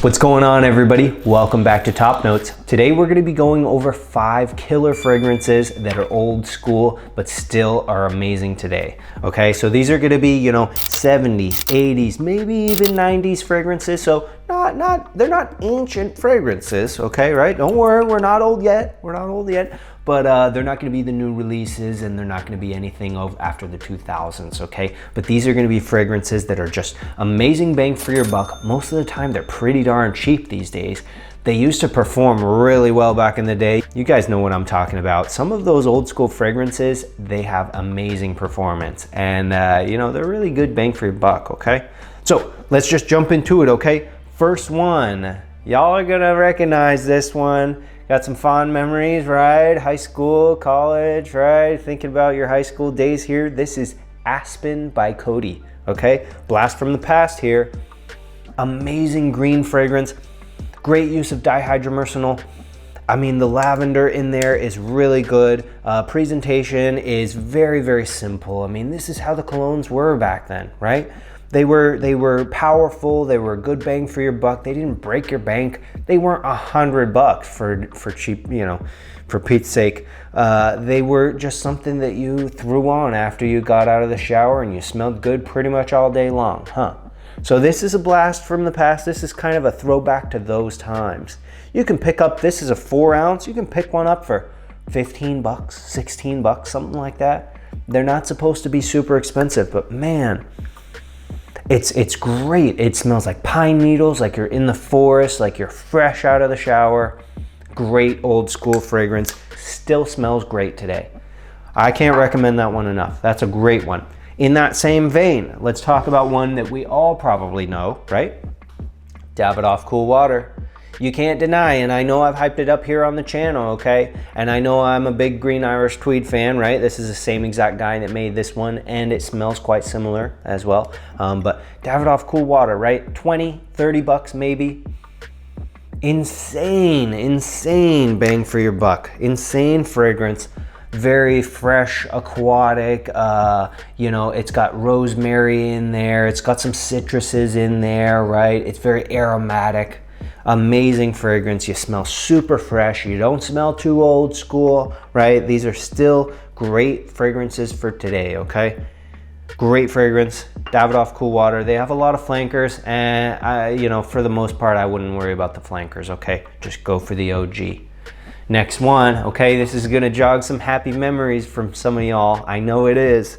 What's going on, everybody? Welcome back to Top Notes. Today we're going to be going over 5 killer fragrances that are old school but still are amazing today. Okay, so these are going to be, 70s, 80s, maybe even 90s fragrances. So they're not ancient fragrances, okay, right? Don't worry, we're not old yet. But they're not going to be the new releases, and they're not going to be anything after the 2000s, okay? But these are going to be fragrances that are just amazing bang for your buck. Most of the time, they're pretty darn cheap these days. They used to perform really well back in the day. You guys know what I'm talking about. Some of those old school fragrances, they have amazing performance, and they're really good bang for your buck, okay? So let's just jump into it, okay? First one, y'all are gonna recognize this one. Got some fond memories, right? High school, college, right? Thinking about your high school days here. This is Aspen by Cody, okay? Blast from the past here. Amazing green fragrance. Great use of dihydromercenol. I mean, the lavender in there is really good. Presentation is very, very simple. I mean, this is how the colognes were back then, right? They were powerful. They were a good bang for your buck. They didn't break your bank. They weren't $100 for cheap, for Pete's sake. They were just something that you threw on after you got out of the shower, and you smelled good pretty much all day long, huh? So this is a blast from the past. This is kind of a throwback to those times. You can pick up, this is a 4 ounce. You can pick one up for $15, $16, something like that. They're not supposed to be super expensive, but man, it's great. It smells like pine needles, like you're in the forest, like you're fresh out of the shower. Great old school fragrance. Still smells great today. I can't recommend that one enough. That's a great one. In that same vein, let's talk about one that we all probably know, right? Davidoff Cool Water. You can't deny, and I know I've hyped it up here on the channel, okay? And I know I'm a big Green Irish Tweed fan, right? This is the same exact guy that made this one, and it smells quite similar as well. But Davidoff Cool Water, right? 20, 30 bucks maybe. Insane bang for your buck. Insane fragrance. Very fresh, aquatic, it's got rosemary in there. It's got some citruses in there, right? It's very aromatic. Amazing fragrance. You smell super fresh. You don't smell too old school, right? These are still great fragrances for today, okay? Great fragrance. Davidoff Cool Water. They have a lot of flankers, and for the most part, I wouldn't worry about the flankers, okay? Just go for the OG. Next one, okay? This is gonna jog some happy memories from some of y'all. I know it is.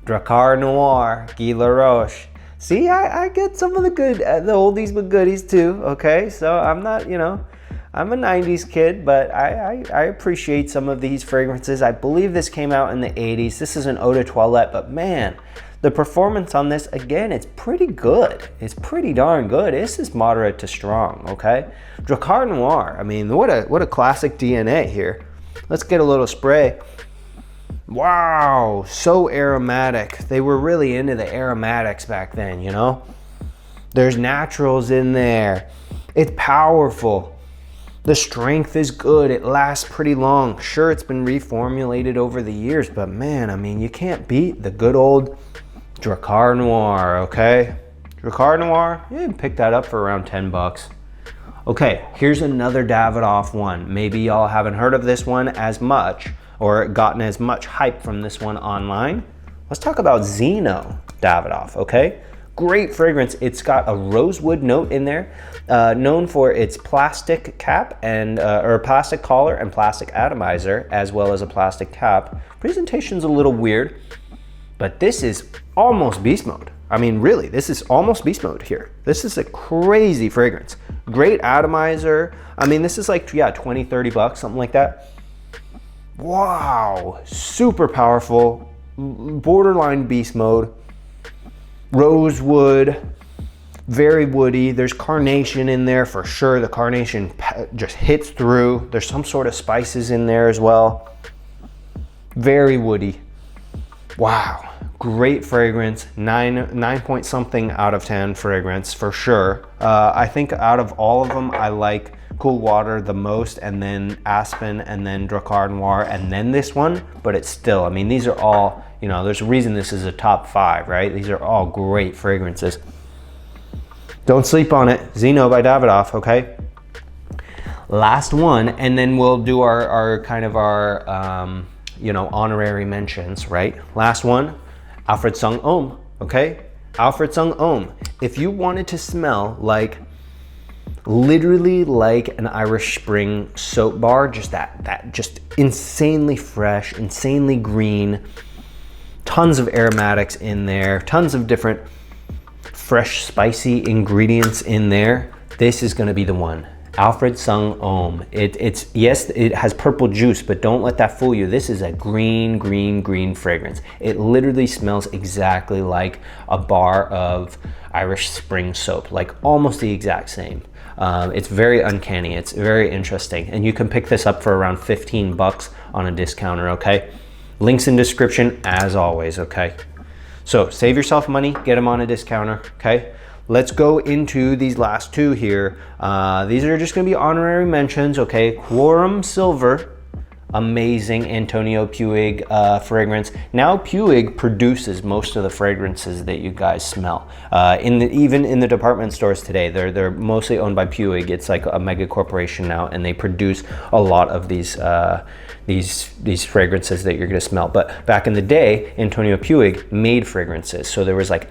Draard Noir, Guy Laroche. See, I get some of the good, the oldies but goodies too, okay? So I'm not, I'm a 90s kid, but I appreciate some of these fragrances. I believe this came out in the 80s. This is an eau de toilette, but man, the performance on this, again, it's pretty good. It's pretty darn good. This is moderate to strong, okay? Draard Noir, I mean, what a classic DNA here. Let's get a little spray. Wow, so aromatic. They were really into the aromatics back then, There's naturals in there. It's powerful. The strength is good. It lasts pretty long. Sure, it's been reformulated over the years, but man, I mean, you can't beat the good old Draard Noir, okay? Draard Noir, you can pick that up for around 10 bucks. Okay, here's another Davidoff one. Maybe y'all haven't heard of this one as much, or gotten as much hype from this one online. Let's talk about Zeno Davidoff, okay? Great fragrance. It's got a rosewood note in there, known for its plastic cap and or plastic collar and plastic atomizer, as well as a plastic cap. Presentation's a little weird, but this is almost beast mode. I mean, really, this is almost beast mode here. This is a crazy fragrance. Great atomizer. I mean, this is like, 20, 30 bucks, something like that. Wow, super powerful, borderline beast mode. Rosewood, very woody. There's carnation in there for sure. The carnation just hits through. There's some sort of spices in there as well. Very woody. Wow, great fragrance. 9 point something out of 10 fragrance for sure. I think out of all of them, I like Cool Water the most, and then Aspen, and then Draard Noir, and then this one. But it's still, I mean, these are all, there's a reason this is a top 5, right? These are all great fragrances. Don't sleep on it. Zeno by Davidoff, okay? Last one, and then we'll do our kind of our, you know, honorary mentions, right? Last one, Alfred M, okay? Alfred M. If you wanted to smell like, literally like an Irish Spring soap bar, just that just insanely fresh, insanely green, tons of aromatics in there, tons of different fresh, spicy ingredients in there, this is gonna be the one. Alfred M. It's yes, it has purple juice, but don't let that fool you. This is a green, green, green fragrance. It literally smells exactly like a bar of Irish Spring soap, like almost the exact same. It's very uncanny. It's very interesting. And you can pick this up for around 15 bucks on a discounter, okay? Links in description as always, okay? So save yourself money, get them on a discounter, okay? Let's go into these last two here. These are just gonna be honorary mentions, okay? Quorum Silver, amazing Antonio Puig fragrance. Now Puig produces most of the fragrances that you guys smell. Even in the department stores today, they're mostly owned by Puig. It's like a mega corporation now, and they produce a lot of these fragrances that you're gonna smell. But back in the day, Antonio Puig made fragrances. So there was like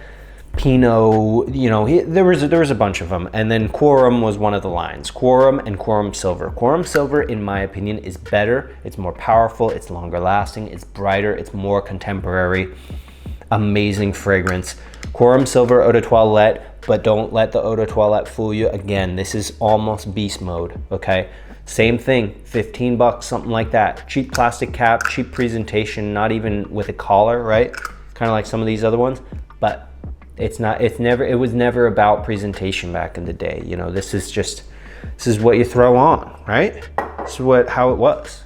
Pinot, you know, there was a bunch of them, and then Quorum was one of the lines. Quorum and Quorum Silver. Quorum Silver, in my opinion, is better. It's more powerful. It's longer lasting. It's brighter. It's more contemporary. Amazing fragrance. Quorum Silver Eau de Toilette, but don't let the Eau de Toilette fool you. Again, this is almost beast mode. Okay, same thing. 15 bucks, something like that. Cheap plastic cap, cheap presentation, not even with a collar, right? Kind of like some of these other ones, but it was never about presentation back in the day. You know, this is what you throw on, right? This is how it was.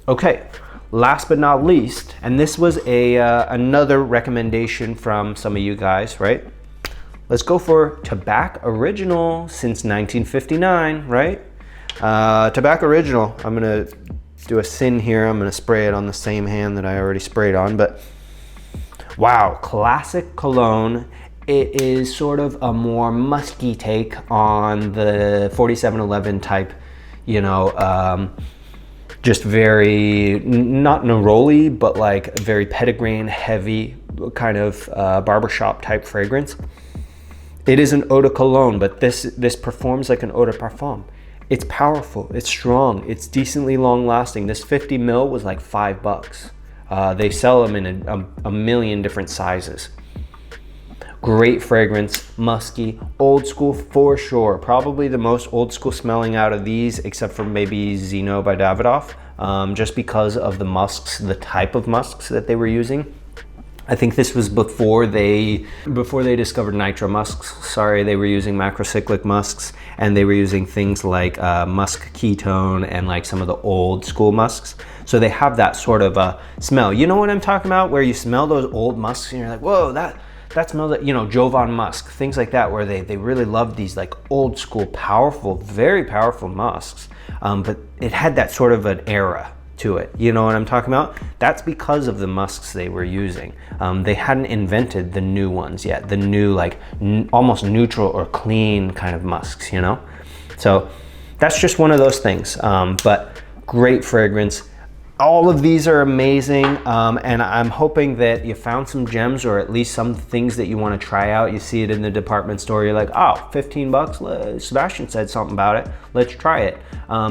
Okay, last but not least, and this was another recommendation from some of you guys, right? Let's go for Tobac Original since 1959, right? Tobac Original, I'm gonna do a sin here. I'm gonna spray it on the same hand that I already sprayed on, but wow, classic cologne. It is sort of a more musky take on the 4711 type, you know, just very, not neroli, but like very petitgrain, heavy kind of barbershop type fragrance. It is an eau de cologne, but this performs like an eau de parfum. It's powerful, it's strong, it's decently long lasting. This 50 mil was like $5. They sell them in a million different sizes. Great fragrance, musky, old school for sure. Probably the most old school smelling out of these, except for maybe Zeno by Davidoff, just because of the musks, the type of musks that they were using. I think this was before they discovered nitro musks. Sorry, they were using macrocyclic musks, and they were using things like musk ketone and like some of the old school musks. So they have that sort of smell. You know what I'm talking about? Where you smell those old musks and you're like, whoa, that smells like, you know, Jovan musk, things like that, where they really love these like old school, powerful, very powerful musks. But it had that sort of an era to it. You know what I'm talking about? That's because of the musks they were using. They hadn't invented the new ones yet, the new like almost neutral or clean kind of musks, you know? So that's just one of those things, but great fragrance. All of these are amazing, and I'm hoping that you found some gems, or at least some things that you want to try out. You see it in the department store, you're like, oh, 15 bucks, Sebastian said something about it, let's try it.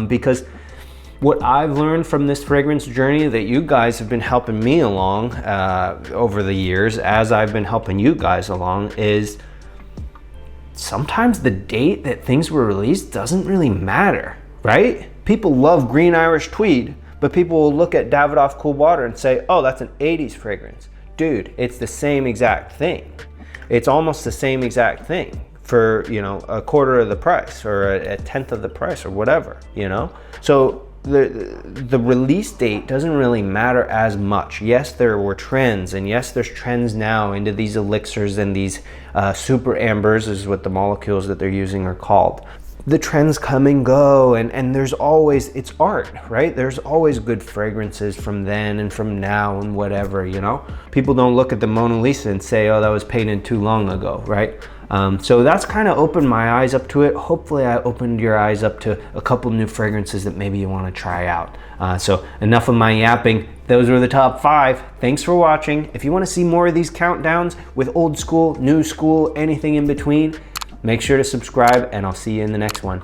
Because what I've learned from this fragrance journey that you guys have been helping me along over the years, as I've been helping you guys along, is sometimes the date that things were released doesn't really matter, right? People love green Irish tweed, but people will look at Davidoff Cool Water and say, oh, that's an 80s fragrance. Dude, it's the same exact thing. It's almost the same exact thing for, you know, a quarter of the price or a tenth of the price or whatever, you know? So the release date doesn't really matter as much. Yes, there were trends, and yes, there's trends now into these elixirs and these super ambers is what the molecules that they're using are called. the trends come and go, and there's always, it's art, right? There's always good fragrances from then and from now and whatever, you know? People don't look at the Mona Lisa and say, oh, that was painted too long ago, right? So that's kind of opened my eyes up to it. Hopefully I opened your eyes up to a couple new fragrances that maybe you want to try out. So enough of my yapping. Those were the top 5. Thanks for watching. If you want to see more of these countdowns with old school, new school, anything in between, make sure to subscribe, and I'll see you in the next one.